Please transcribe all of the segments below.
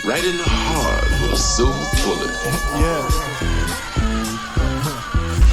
Right in the heart of a silver bullet. Yeah.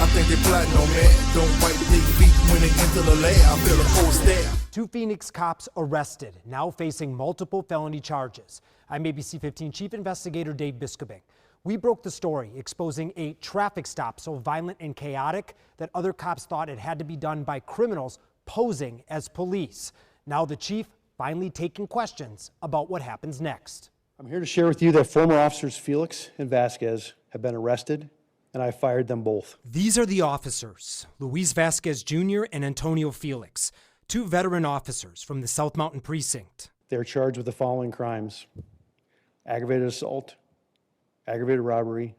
I think they plotting on man. Don't wipe their feet when they enter the L.A.R. I feel a cold stare. Two Phoenix cops arrested, now facing multiple felony charges. I'm ABC 15 Chief Investigator Dave Biscobing. We broke the story, exposing a traffic stop so violent and chaotic that other cops thought it had to be done by criminals posing as police. Now the chief finally taking questions about what happens next. I'm here to share with you that former officers Felix and Vasquez have been arrested, and I fired them both. These are the officers, Luis Vasquez Jr. and Antonio Felix, two veteran officers from the South Mountain Precinct. They're charged with the following crimes: aggravated assault, aggravated robbery,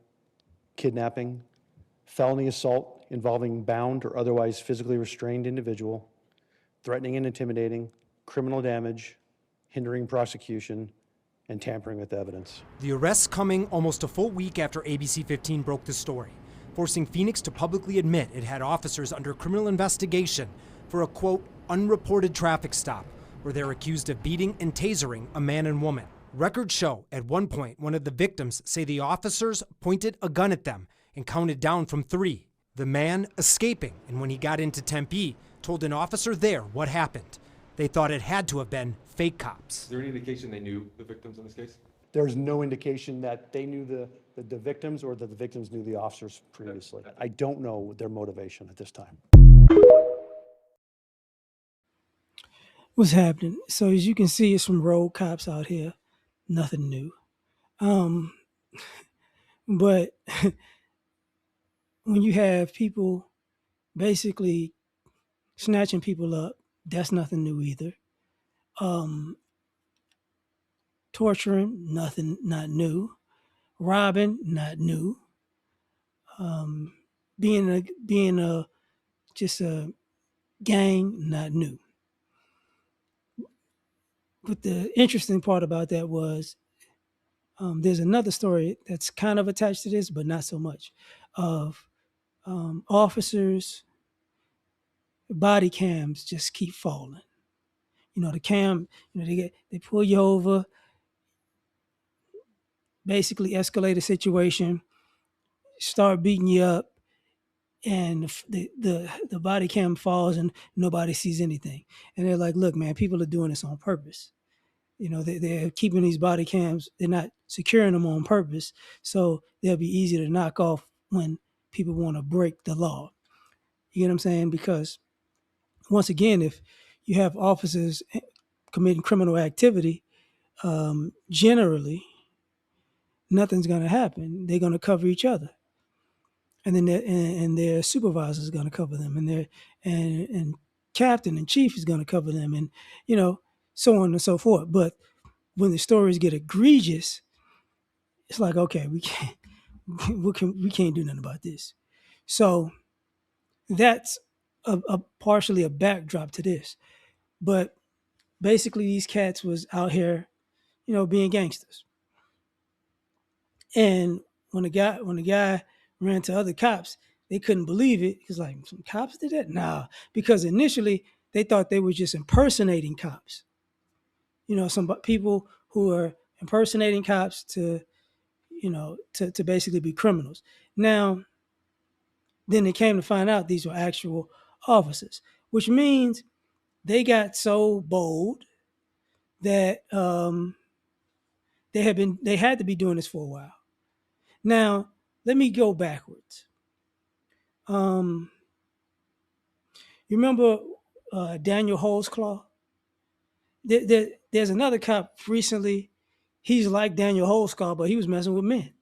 kidnapping, felony assault involving bound or otherwise physically restrained individual, threatening and intimidating, criminal damage, hindering prosecution, and tampering with evidence. The arrests coming almost a full week after ABC 15 broke the story, forcing Phoenix to publicly admit it had officers under criminal investigation for a, quote, unreported traffic stop where they're accused of beating and tasering a man and woman. Records show at one point one of the victims say the officers pointed a gun at them and counted down from 3. The man escaping, and when he got into Tempe, told an officer there what happened. They thought it had to have been fake cops. Is there any indication they knew the victims in this case? There's no indication that they knew the victims or that the victims knew the officers previously. I don't know their motivation at this time. What's happening? So as you can see, it's some road cops out here. Nothing new. But when you have people basically snatching people up, that's nothing new either. Torturing, not new. Robbing, not new. Being a just a gang, not new. But the interesting part about that was there's another story that's kind of attached to this, but not so much, of officers' body cams just keep falling. You know, the cam, they pull you over, basically escalate a situation, start beating you up, and the body cam falls and nobody sees anything. And they're like, look, man, people are doing this on purpose. You know, they're keeping these body cams, they're not securing them on purpose, so they'll be easy to knock off when people want to break the law. You get what I'm saying? Because once again, if you have officers committing criminal activity, generally, nothing's going to happen. They're going to cover each other. And then their supervisor is going to cover them, and captain and chief is going to cover them, and so on and so forth. But when the stories get egregious, it's like, okay, we can't do nothing about this. So that's a partially a backdrop to this. But basically, these cats was out here, being gangsters. And when the guy ran to other cops, they couldn't believe it. He's like, some cops did that? Nah, because initially they thought they were just impersonating cops. Some people who are impersonating cops to basically be criminals. Now, then they came to find out these were actual officers, which means they got so bold that they had to be doing this for a while. Now, let me go backwards. You remember Daniel Holzclaw? There's another cop recently. He's like Daniel Holzclaw, but he was messing with men.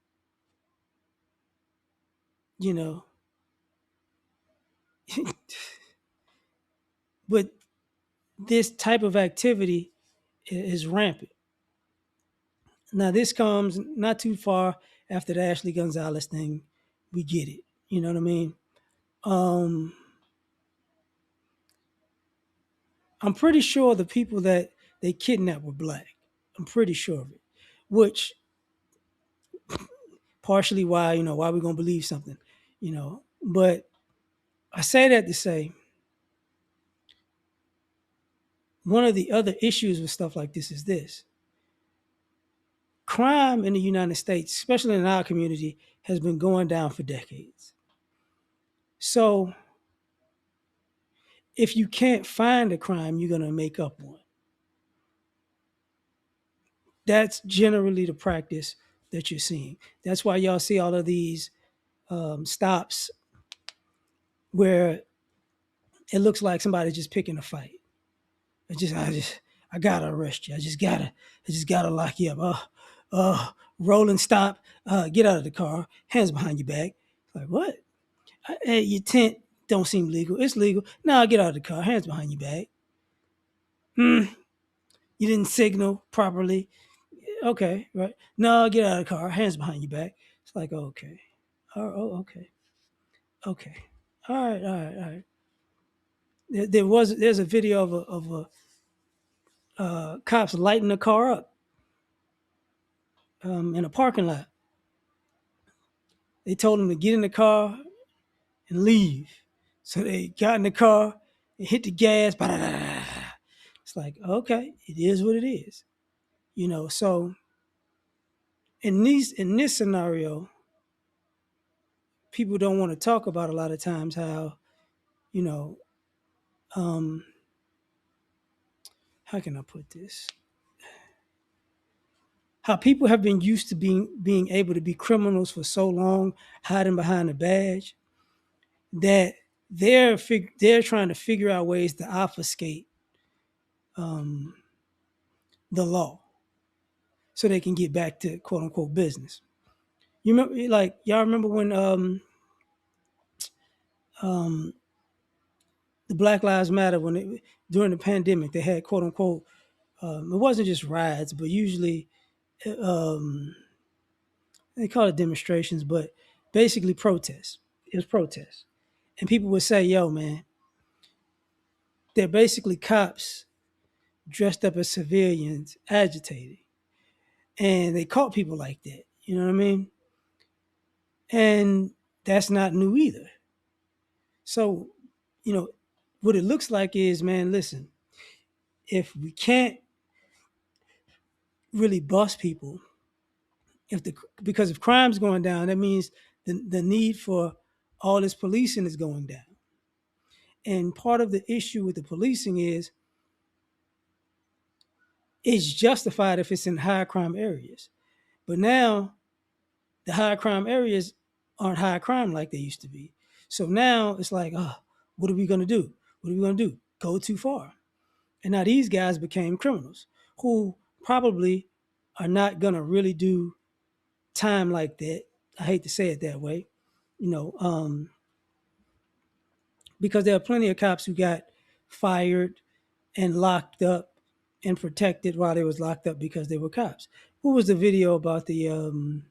But this type of activity is rampant. Now, this comes not too far after the Ashley Gonzalez thing. We get it. You know what I mean? I'm pretty sure the people that they kidnapped were black. I'm pretty sure of it, which partially why we're going to believe something, But I say that to say one of the other issues with stuff like this is this. crime in the United States, especially in our community, has been going down for decades. So if you can't find a crime, you're going to make up one. That's generally the practice that you're seeing. That's why y'all see all of these stops where it looks like somebody's just picking a fight. I gotta arrest you. I just gotta lock you up. Rolling stop. Get out of the car. Hands behind your back. Like what? Hey, your tent don't seem legal. It's legal. No, get out of the car. Hands behind your back. You didn't signal properly. Okay, right. No, get out of the car. Hands behind your back. It's like okay. Okay. Okay. All right. There's a video of a cops lighting a car up in a parking lot. They told him to get in the car and leave. So they got in the car and hit the gas. It's like, okay, it is what it is. So in this scenario, people don't want to talk about a lot of times how, you know, how can I put this? How people have been used to being able to be criminals for so long, hiding behind a badge, that they're trying to figure out ways to obfuscate the law so they can get back to quote unquote business. You remember, like y'all remember when the Black Lives Matter during the pandemic they had quote unquote it wasn't just riots, but usually they call it demonstrations, but basically protests. It was protests, and people would say, "Yo, man, they're basically cops dressed up as civilians agitating," and they caught people like that. You know what I mean? And that's not new either. So, what it looks like is, man, listen, if we can't really bust people, because if crime's going down, that means the need for all this policing is going down. And part of the issue with the policing is it's justified if it's in high crime areas. But now the high crime areas aren't high crime like they used to be. So now it's like, what are we going to do? What are we going to do? Go too far. And now these guys became criminals who probably are not going to really do time like that. I hate to say it that way, because there are plenty of cops who got fired and locked up and protected while they was locked up because they were cops. What was the video about the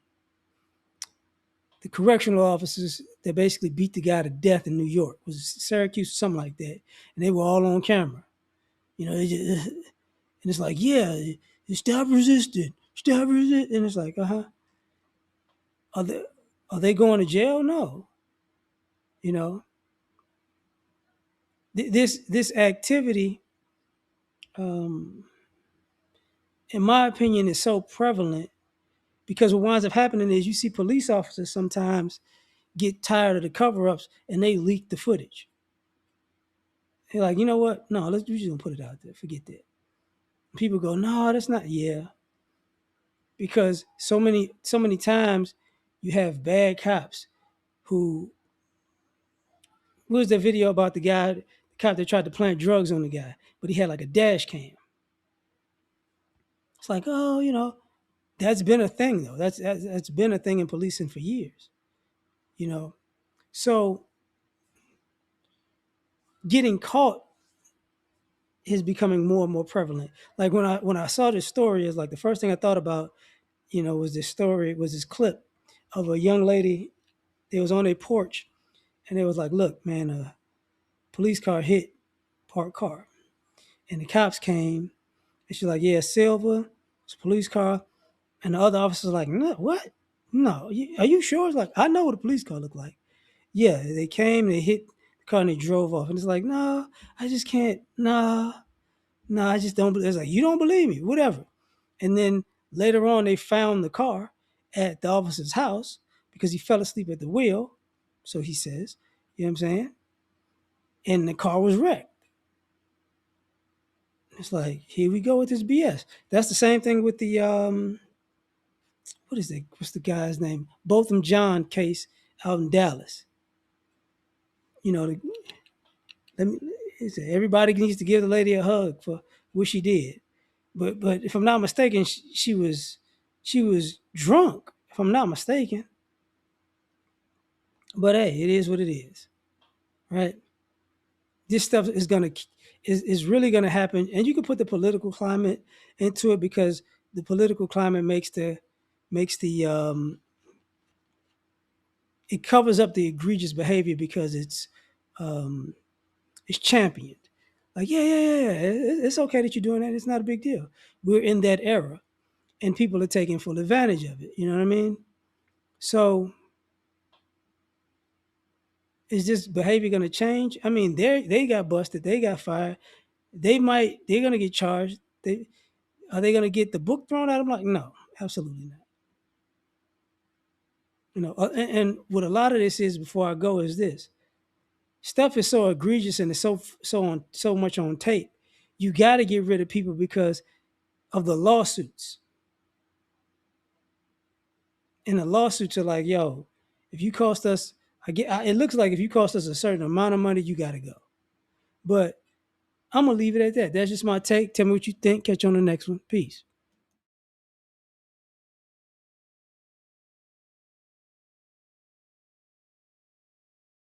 correctional officers that basically beat the guy to death in New York? It was Syracuse or something like that, and they were all on camera. They just, and it's like, yeah, stop resisting, and it's like, are they going to jail? No, this activity, in my opinion, is so prevalent because what winds up happening is you see police officers sometimes get tired of the cover-ups and they leak the footage. They're like, you know what? No, we're just gonna put it out there. Forget that. People go, no, that's not. Yeah, because so many times you have bad cops who. What was the video about the cop that tried to plant drugs on the guy, but he had like a dash cam? It's like, that's been a thing though. That's been a thing in policing for years. So getting caught is becoming more and more prevalent. Like when I saw this story, it's like the first thing I thought about, was this clip of a young lady. It was on a porch, and it was like, look, man, a police car hit parked car, and the cops came, and she's like, yeah, silver, it's a police car, and the other officer's like, no, what? No, are you sure? It's like, I know what a police car looked like. Yeah, they came, they hit the car, and they drove off, and it's like, no, I just can't, no, I just don't believe. It's like, you don't believe me, whatever. And then Later on, they found the car at the officer's house because he fell asleep at the wheel. So he says, you know what I'm saying? And the car was wrecked. It's like, here we go with this BS. That's the same thing with the what's the guy's name? Botham John case out in Dallas. You know, let me everybody needs to give the lady a hug for what she did. But if I'm not mistaken, she was drunk, if I'm not mistaken. But hey, it is what it is. Right? This stuff is really gonna happen. And you can put the political climate into it because the political climate makes the it covers up the egregious behavior because it's championed. Like, yeah. It's okay that you're doing that. It's not a big deal. We're in that era, and people are taking full advantage of it. You know what I mean? So, is this behavior going to change? I mean, they got busted. They got fired. They're going to get charged. Are they going to get the book thrown at them? Like, no, absolutely not. You know, and what a lot of this is, before I go, is this stuff is so egregious and it's so much on tape. You got to get rid of people because of the lawsuits. And the lawsuits are like, yo, if you cost us, it looks like if you cost us a certain amount of money, you got to go. But I'm gonna leave it at that. That's just my take. Tell me what you think. Catch you on the next one. Peace.